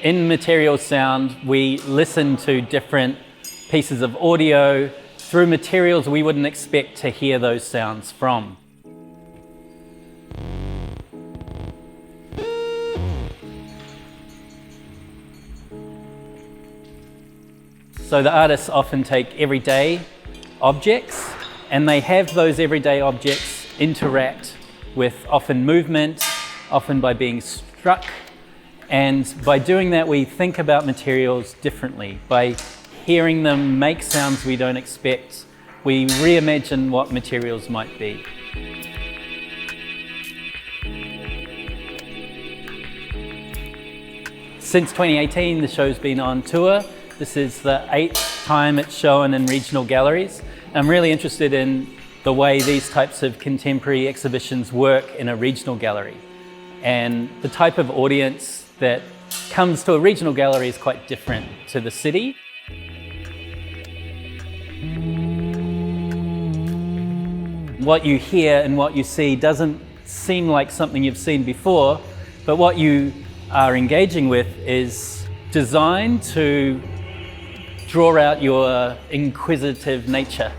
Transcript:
In material sound, we listen to different pieces of audio through materials we wouldn't expect to hear those sounds from. So the artists often take everyday objects, and they have those everyday objects interact with often movement, often by being struck. And by doing that, we think about materials differently. By hearing them make sounds we don't expect, we reimagine what materials might be. Since 2018, the show's been on tour. This is the 8th time it's shown in regional galleries. I'm really interested in the way these types of contemporary exhibitions work in a regional gallery. And the type of audience that comes to a regional gallery is quite different to the city. What you hear and what you see doesn't seem like something you've seen before, but what you are engaging with is designed to draw out your inquisitive nature.